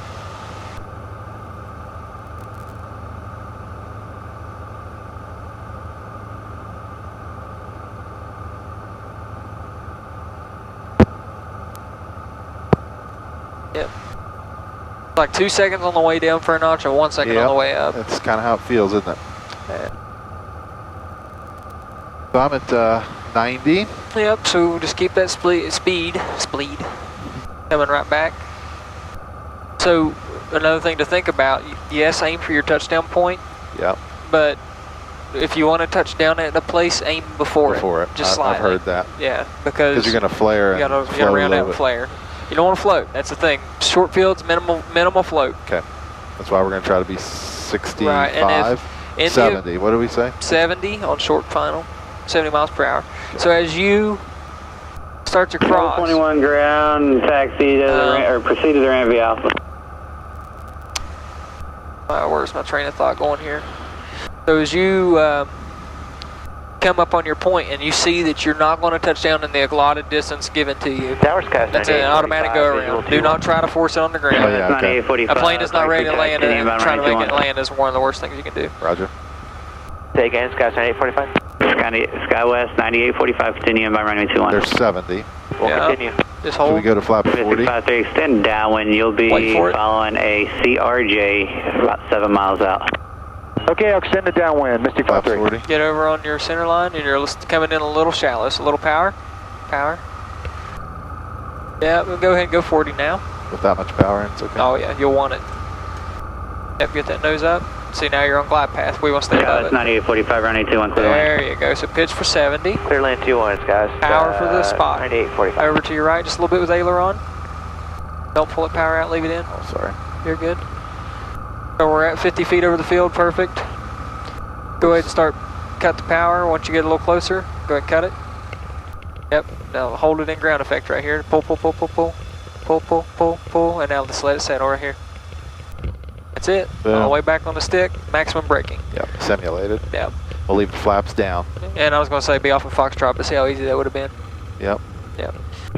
Yep. Like 2 seconds on the way down for a notch and 1 second on the way up. That's kind of how it feels, isn't it? Yeah. So I'm at 90. Yep, so just keep that speed coming right back. So another thing to think about, yes, aim for your touchdown point. Yep. But if you want to touch down at a place, aim before it. Just I've slightly. heard that. Yeah, because you're going to flare. You got to round out and flare. You don't want to float. That's the thing. Short fields, minimal float. Okay. That's why we're going to try to be 65, right. And if 70. What do we say? 70 on short final, 70 miles per hour. Okay. So as you start to cross. 21 ground, taxi to the proceed to the Runway Alpha. Where's my train of thought going here? So as you come up on your point and you see that you're not going to touch down in the allotted distance given to you. Tower Sky. That's an automatic go around. Do not try to force it on the ground. Oh, yeah, okay. A plane is not ready to land, and trying to make it land is one of the worst things you can do. Roger. Say again, Sky 9845. Sky West 9845, continue by runway 21. There's 70. We'll continue. Just hold. Should we go to flap 40? 53, extend downwind. You'll be following a CRJ about 7 miles out. Okay, I'll extend it downwind, Mystic 53. Get over on your center line, and you're coming in a little shallow. So a little power. Yeah, we'll go ahead and go 40 now. With that much power, it's okay. Oh yeah, you'll want it. Yep, get that nose up. See, now you're on glide path. We want to stay above it. 9845, runway 21, clear land. There you go. So pitch for 70. Clear land 21, guys. Power for the spot. 9845. Over to your right, just a little bit with aileron. Don't pull it power out, leave it in. Oh, sorry. You're good. So we're at 50 feet over the field, perfect. Go ahead and cut the power. Once you get a little closer, go ahead and cut it. Yep, now hold it in ground effect right here. Pull, pull, pull, pull, pull. Pull, pull, pull, pull, and now just let it settle right here. That's it. Boom. All the way back on the stick, maximum braking. Yep, simulated. Yep. We'll leave the flaps down. And I was going to say be off of Foxtrot, but see how easy that would have been. Yep. Yep.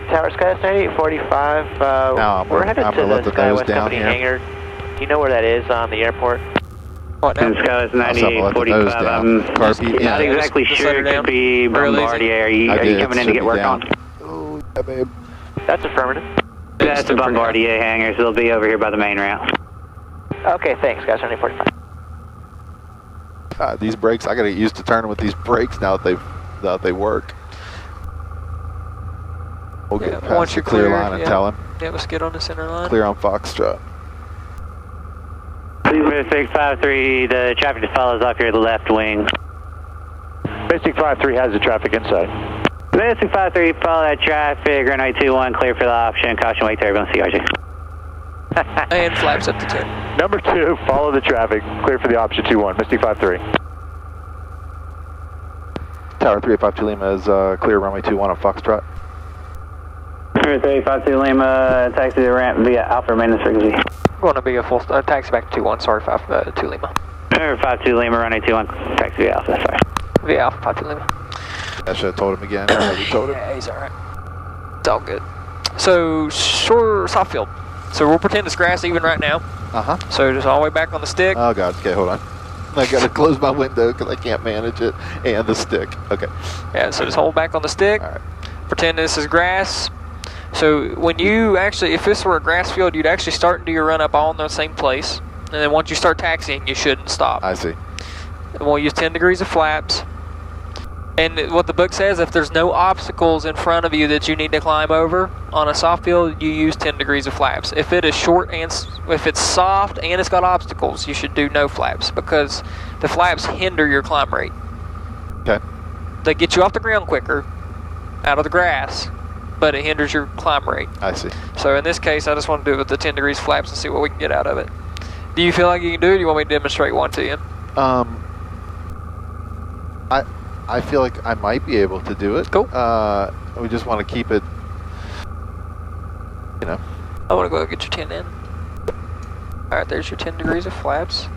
Tower Sky 9845. Now we're headed I'm to gonna let the the Sky nose West down Company here. hangar. Do you know where that is on the airport? What now? Sky West Let the nose 9845. I'm Carpet not in. exactly Just sure. let her It down. could be Bombardier. Are you coming in to get work on? Oh, yeah, babe. That's affirmative. It's That's still the pretty Bombardier hangar, so they'll be over here by the main route. Okay, thanks, guys. 9845. God, these brakes, I gotta get used to turning with these brakes now that they work. We'll get past once the you're clear line and tell him. Yeah, let's get on the center line. Clear on Foxtrot. 653, the traffic just follows off your left wing. Mystic 53 has the traffic inside. Mystic 53, follow that traffic, runway 21, clear for the option, caution wait turbulence, CRJ. And flaps up to 10. Number 2, follow the traffic, clear for the option 21, Mystic 53. Tower 3852 Lima is clear runway 21 on Foxtrot. 352 Lima, taxi to ramp via Alpha maintenance frequency. Going to be a full taxi back to 2-1, sorry, 2 Lima. 52 Lima, runway 21, taxi via Alpha, sorry. Via Alpha 52 Lima. I should have told him again. I already told him. Yeah, he's alright. It's all good. So, soft field. So we'll pretend it's grass even right now. Uh-huh. So just all the way back on the stick. Oh, God. Okay, hold on. I got to close my window because I can't manage it. And the stick. Okay. Yeah, so just hold back on the stick. All right. Pretend this is grass. So when you actually, if this were a grass field, you'd actually start and do your run up all in the same place. And then once you start taxiing, you shouldn't stop. I see. And we'll use 10 degrees of flaps. And what the book says, if there's no obstacles in front of you that you need to climb over on a soft field, you use 10 degrees of flaps. If it is short and if it's soft and it's got obstacles, you should do no flaps because the flaps hinder your climb rate. Okay. They get you off the ground quicker, out of the grass, but it hinders your climb rate. I see. So in this case, I just want to do it with the 10 degrees flaps and see what we can get out of it. Do you feel like you can do it, or do you want me to demonstrate one to you? I feel like I might be able to do it. Cool. We just want to keep it, you know. I want to go get your 10 in. Alright, there's your 10 degrees of flaps.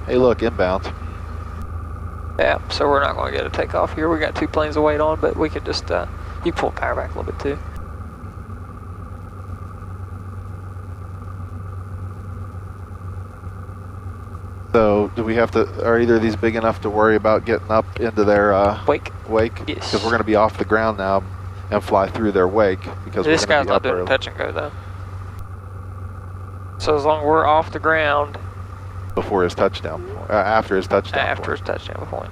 Hey, look, inbound. Yeah, so we're not going to get a takeoff here. We got 2 planes to wait on, but we could just, you can pull power back a little bit too. So, do we have to, are either of these big enough to worry about getting up into their wake? Yes. Yes. Because we're going to be off the ground now and fly through their wake. Because This we're gonna guy's be not up doing early. touch and go though. So as long as we're off the ground. Before his touchdown, after his touchdown. After his touchdown point.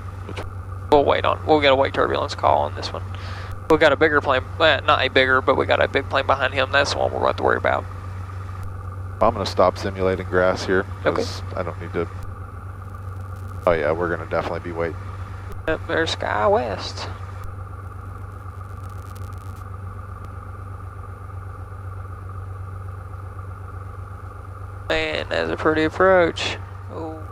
We'll wait on, we'll get a wake turbulence call on this one. We got a bigger plane, not a bigger, but we got a big plane behind him. That's the one we're going to have to worry about. I'm going to stop simulating grass here. Okay. I don't need to. Oh yeah, we're going to definitely be waiting. Yep, there's Sky West. Man, that's a pretty approach. Oh.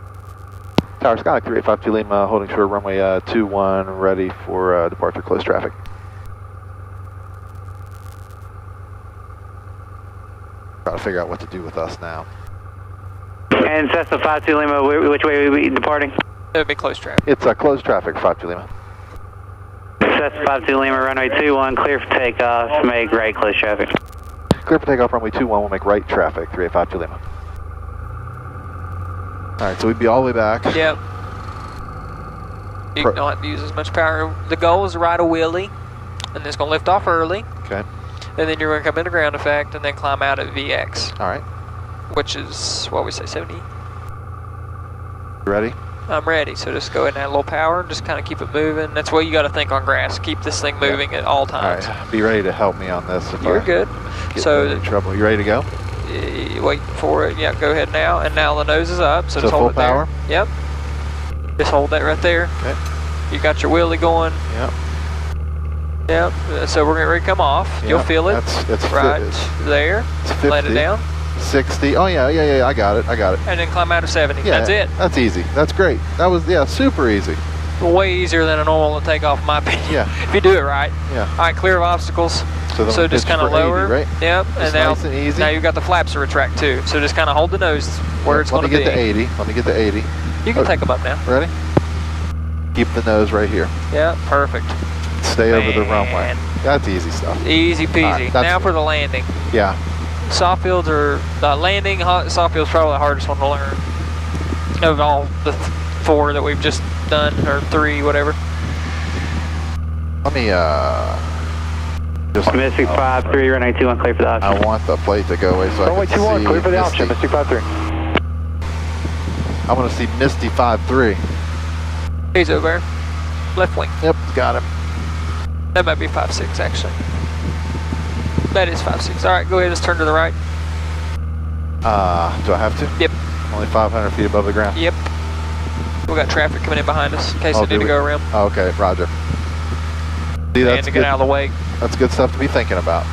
Tower Sky 3852 Lima, holding short runway 21, ready for departure close traffic. Trying to figure out what to do with us now. And Cessna 52 Lima, which way are we departing? It would be close traffic. It's closed traffic, 52 Lima. Cessna 52 Lima, runway 21, clear for takeoff, make right close traffic. Clear for takeoff, runway 21, we'll make right traffic, 3852 Lima. Alright, so we'd be all the way back. Yep. You don't have to use as much power. The goal is to ride a wheelie, and it's going to lift off early. Okay. And then you're going to come into ground effect and then climb out at VX. Alright. Which is, what we say, 70? You ready? I'm ready, so just go ahead and add a little power and just kind of keep it moving. That's what you got to think on grass. Keep this thing moving at all times. Alright, be ready to help me on this if You're I good. get So in trouble. You ready to go? wait for it. Yeah, go ahead now. And now the nose is up, so just full hold it power? there. Yep. Just hold that right there. Okay. You got your wheelie going. Yep. Yep. So we're getting ready to come off. Yep. You'll feel it. It's right there. It's 50. Let it down. 60. Oh yeah, I got it. And then climb out of 70. Yeah, That's it. That's easy. That's great. That was, yeah, super easy. Way easier than a normal takeoff, in my opinion. Yeah. If you do it right. Yeah. All right, clear of obstacles. So just kind of for 80, lower. right? Yep. Just And now, nice and easy. now you've got the flaps to retract too. So just kind of hold the nose where it's going to be. Let me get to 80. Let me get to 80. You can take them up now. Ready? Keep the nose right here. Yeah, perfect. Stay over the Man. runway. That's easy stuff. Easy peasy. Right, that's now good. for the landing. Yeah. Soft fields are, landing, soft fields probably the hardest one to learn. Of all the 4 that we've just done, or 3, whatever. Let me, just... Mystic 53, runway 21, clear for the option. I want the plate to go away so Runway I can 21, see clear for the Misty. option, Mystic 53. I want to see Misty 53. He's over there. Left wing. Yep, got him. That might be 5-6 actually. That is 5-6. Alright, go ahead, let's turn to the right. Do I have to? Yep. Only 500 feet above the ground? Yep. We got traffic coming in behind us in case they need to go around. Oh, okay, roger. See, And to get out of the way. That's good stuff to be thinking about.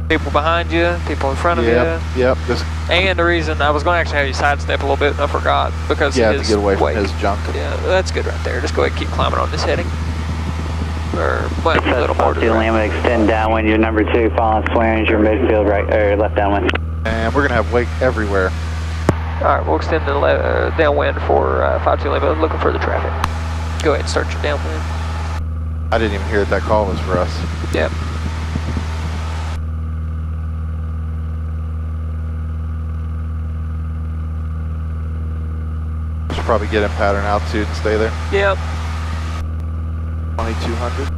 People behind you, people in front of Yep, yep. Just, you. And the reason, I was going to actually have you sidestep a little bit, and I forgot. Because yeah, of to his get away from weight. his junk. Yeah, that's good right there. Just go ahead and keep climbing on this heading. or well, a little more to the right. Lima, extend downwind, your number 2, following swearing, your midfield right, or left downwind. And we're going to have wake everywhere. All right, we'll extend the downwind for 52 Lima, looking for the traffic. Go ahead and start your downwind. I didn't even hear that call was for us. Yep. Should probably get in pattern altitude and stay there. Yep. 2200.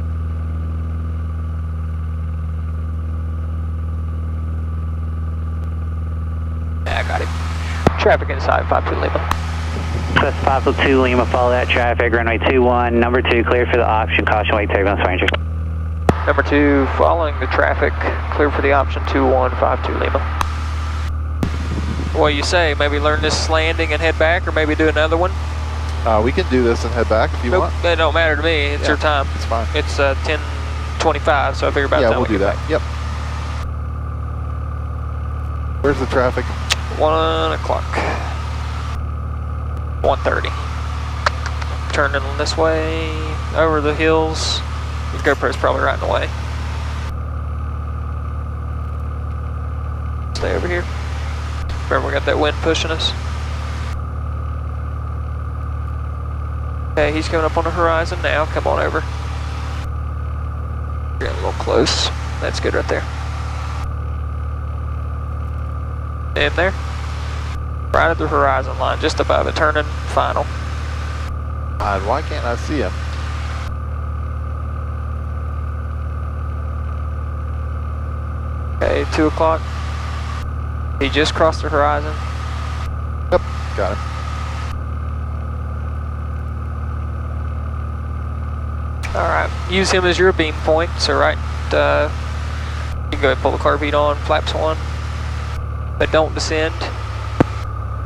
Yeah, I got it. Traffic inside 52 Lima. Plus 502 Lima, follow that traffic, runway 21, number 2, clear for the option, caution wake turbulence Ranger. Number 2, following the traffic, clear for the option 2152 Lima. What do you say? Maybe learn this landing and head back, or maybe do another one? We can do this and head back if you want. It don't matter to me. It's your time. It's fine. It's 10:25, so I figure about yeah, time we'll do that. back. Yep. Where's the traffic? 1 o'clock. 1:30. Turning this way, over the hills. Your GoPro's probably right in the way. Stay over here. Remember, we got that wind pushing us. Okay, he's coming up on the horizon now. Come on over. Getting a little close. That's good right there. In there. Right at the horizon line, just above it. Turning final. Why can't I see him? Okay, 2 o'clock. He just crossed the horizon. Yep, got him. Alright, use him as your beam point. So right, you can go ahead and pull the carb heat on, flaps on. But don't descend.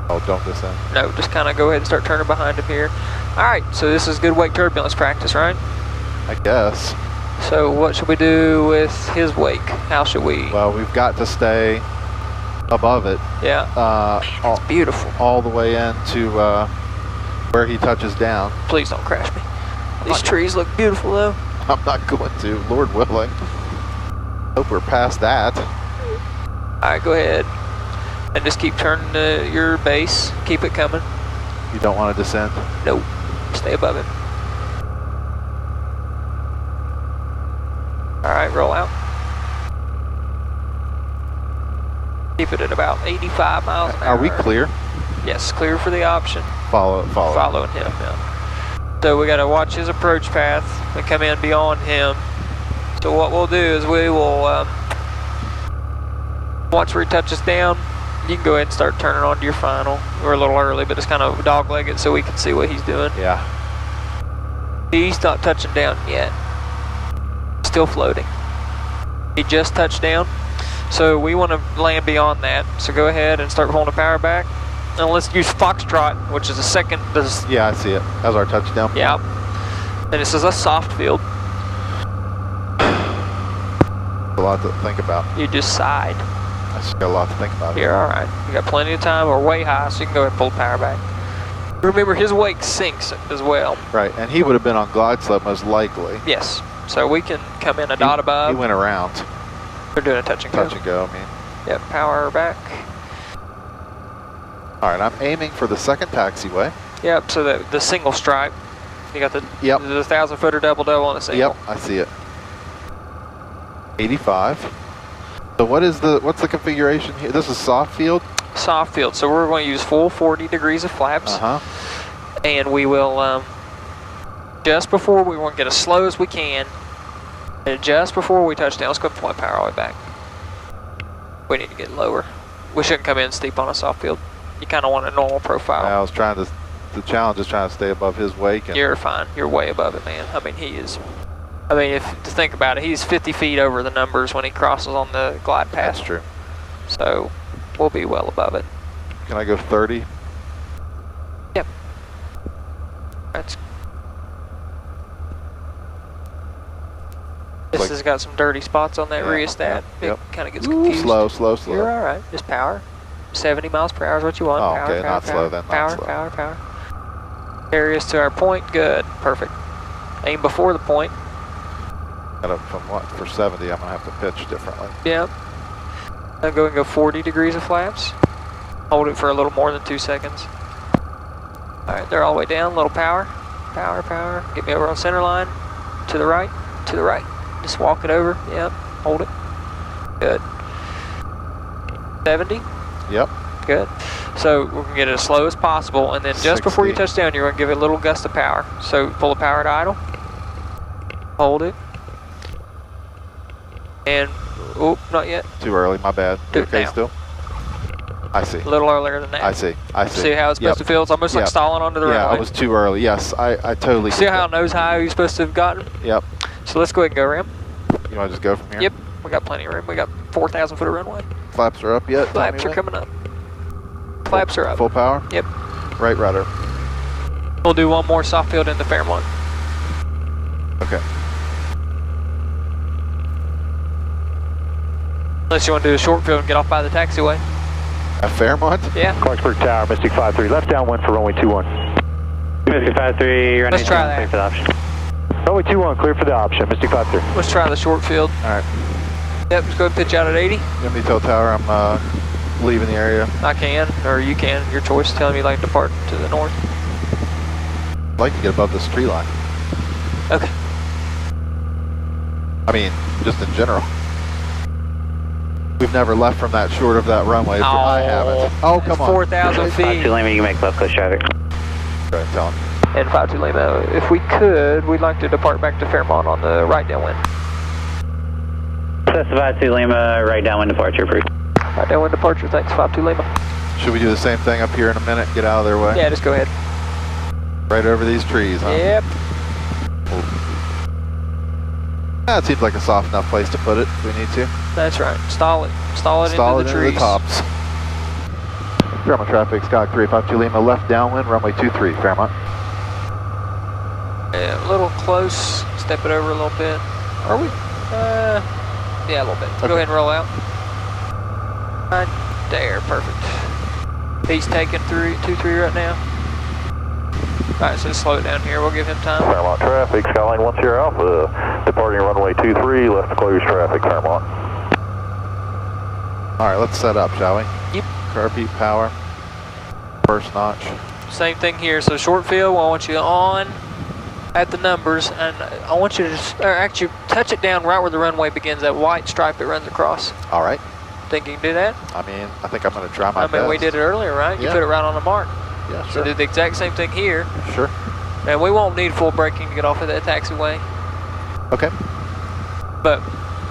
Oh, don't descend. No, just kind of go ahead and start turning behind him here. Alright, so this is good wake turbulence practice, right? I guess. So what should we do with his wake? How should we? Well, we've got to stay above it. Yeah. All, It's beautiful. all the way into where he touches down. Please don't crash me. These trees look beautiful though. I'm not going to, Lord willing. Hope we're past that. Alright, go ahead. And just keep turning your base. Keep it coming. You don't want to descend? Nope. Stay above it. Alright, roll out. Keep it at about 85 miles an hour. Are we clear? Yes, clear for the option. Follow. Following him now. So we got to watch his approach path and come in beyond him. So what we'll do is we will, once where he touches down, you can go ahead and start turning on to your final. We're a little early, but it's kind of dog-leg it so we can see what he's doing. Yeah. He's not touching down yet. Still floating. He just touched down. So we want to land beyond that. So go ahead and start pulling the power back. And let's use Foxtrot, which is the second. Yeah, I see it. As our touchdown. Yeah. And this is a soft field. A lot to think about. You just side. I just got a lot to think about. You're all right. You got plenty of time. We're way high, so you can go ahead and pull the power back. Remember, his wake sinks as well. Right, and he would have been on glide slope most likely. Yes. So we can come in a dot above. He went around. We're doing a touch and go. Touch and go, I mean. Yep, power back. All right, I'm aiming for the second taxiway. Yep, so the single stripe. You got the 1,000-footer double on a single. Yep, I see it. 85. So what's the configuration here? This is soft field? Soft field, so we're going to use full 40 degrees of flaps. Uh-huh. And we will, just before we want to get as slow as we can, and just before we touch down, let's go and pull my power all the way back. We need to get lower. We shouldn't come in steep on a soft field. You kind of want a normal profile. I was trying to, the challenge is trying to stay above his wake. And you're fine. You're way above it, man. I mean, if to think about it, he's 50 feet over the numbers when he crosses on the glide path. That's true. So we'll be well above it. Can I go 30? Yep. That's. This has got some dirty spots on that rheostat. Yep. It kind of gets confused. Slow. You're all right. Just power. 70 miles per hour is what you want. Oh, power, okay, power, not power, slow then. Power, not slow. power. Carry us to our point. Good. Perfect. Aim before the point. From what? For 70, I'm gonna have to pitch differently. Yep. I'm going to go 40 degrees of flaps. Hold it for a little more than 2 seconds. Alright, they're all the way down, little power. Power, power. Get me over on center line. To the right, to the right. Just walk it over. Yep, hold it. Good. 70? Yep. Good. So we're going to get it as slow as possible, and then just 60. before you touch down, you're going to give it a little gust of power. So pull the power to idle. Hold it. And, oh, not yet. Too early, my bad. Do You it okay now. still? I see. A little earlier than that. I see. I see. See how it's supposed to feel? It's almost like Yep. stalling onto the Yeah, runway. I was too early. Yes, I totally See get how that. it knows how you're supposed to have gotten? Yep. So let's go ahead and go around. You want to just go from here? Yep, we got plenty of room. We got 4,000 foot of runway. Flaps are up yet? Flaps are coming up. Flaps are up. Full power? Yep. Right rudder. We'll do one more soft field into Fairmont. Okay. Unless you want to do a short field and get off by the taxiway. At Fairmont? Yeah. Clarksburg Tower, Mystic 5-3, left downwind for runway 21. Mystic 5-3, runway Let's try 21, clear that. for the option. Runway 21, clear for the option, Mystic 5-3. Let's try the short field. All right. Yep, just go ahead and pitch out at 80. Give me tow tower. I'm leaving the area. I can, or you can. Your choice. Telling me you'd like to depart to the north. I'd like to get above this tree line. Okay. I mean, just in general. We've never left from that short of that runway. Oh, I haven't. Oh, come on. 4,000 feet. 5-2 Lima, you can make left coast traffic. Go ahead, tell him. And 5-2 Lima. If we could, we'd like to depart back to Fairmont on the right downwind. Cessna 5-2 Lima, right downwind departure approved. Right downwind departure. Thanks, 5-2 Lima. Should we do the same thing up here in a minute? Get out of their way? Yeah, just go ahead. Right over these trees, huh? Yep. That seems like a soft enough place to put it if we need to. That's right. Stall it. Stall it Stall into it the into trees. the tops. Fairmont traffic, Scott 352 Lima, left downwind, runway 23, Fairmont. Yeah, a little close. Step it over a little bit. Are we? Yeah, a little bit. Okay. Go ahead and roll out. Right there. Perfect. He's taking 2-3 right now. Alright, so slow it down here. We'll give him time. Fairmont traffic, Skyline 10 Alpha, departing runway 23, left to close traffic, Fairmont. All right, let's set up, shall we? Yep. Carpeet power, first notch. Same thing here. So short field, I want you on at the numbers, and I want you to just, or actually touch it down right where the runway begins, that white stripe that runs across. All right. Think you can do that? I mean, I think I'm going to try my I mean, best. we did it earlier, right? You Yeah. put it right on the mark. Yeah, So sure. do the exact same thing here. Sure. And we won't need full braking to get off of that taxiway, Okay. but,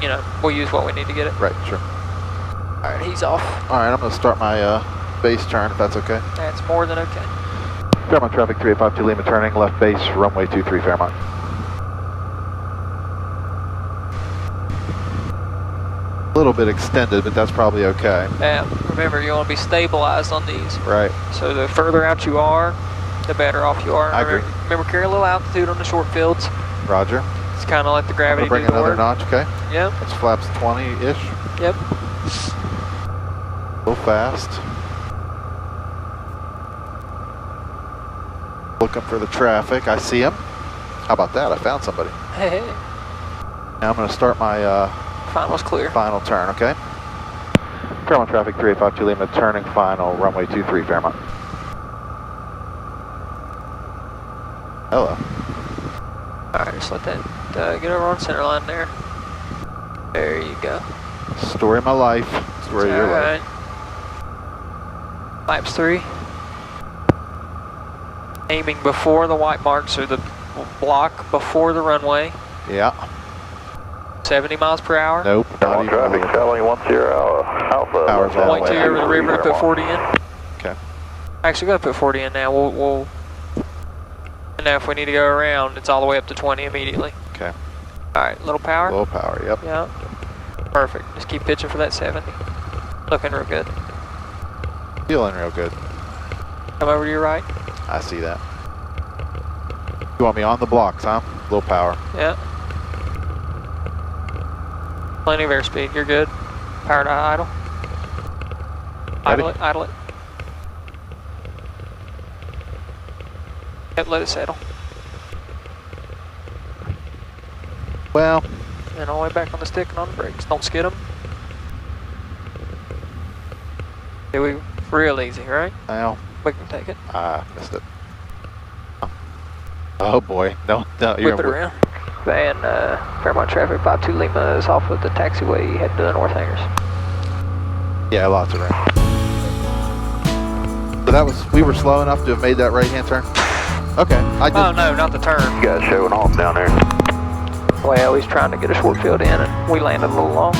you know, we'll use what we need to get it. Right, sure. All right, he's off. All right, I'm going to start my base turn, if that's okay. That's more than okay. Fairmont traffic, 3852 Lima, turning left base, runway 23, Fairmont. A little bit extended, but that's probably okay. Now, remember, you want to be stabilized on these. Right. So the further out you are, the better off you are. I agree. Remember, carry a little altitude on the short fields. Roger. It's kind of let the I'm gravity going to bring do the another work. notch, okay? Yep, That's flaps 20-ish. yep. A little fast. Looking for the traffic. I see him. How about that? I found somebody. Hey, hey. Now I'm going to start my Final's clear. final turn, okay? Fairmont traffic, 3852 Lima, turning final, runway 23, Fairmont. Hello. All right, just let that get over on center line there. There you go. Story of my life. Story of your life. Laps 3. Aiming before the white marks or the block before the runway. Yeah. 70 miles per hour. Nope. Not Fairmont even a traffic, little. Skyline 10 Alpha. Power's all the Point way 2 over the river to put 40 in. Okay. Actually, go to put 40 in now. We'll. And now if we need to go around, it's all the way up to 20 immediately. Okay. All right, little power. Low power, yep. Yeah. Perfect. Just keep pitching for that 70. Looking real good. Feeling real good. Come over to your right. I see that. You want me on the blocks, huh? Low power. Yeah. Plenty of airspeed. You're good. Power to idle. Idle it. Idle it. Yep, let it settle. Well, and all the way back on the stick and on the brakes. Don't skid them. We real easy, right? Now, We can take it. missed it. Oh boy, no, Whip it around. And Fairmont traffic 52 Lima is off of the taxiway heading to the north hangars. Yeah, lots of rain. So we were slow enough to have made that right-hand turn? Okay, Oh no, not the turn. You guys showing off down there. Well, he's trying to get a short field in and we landed a little long.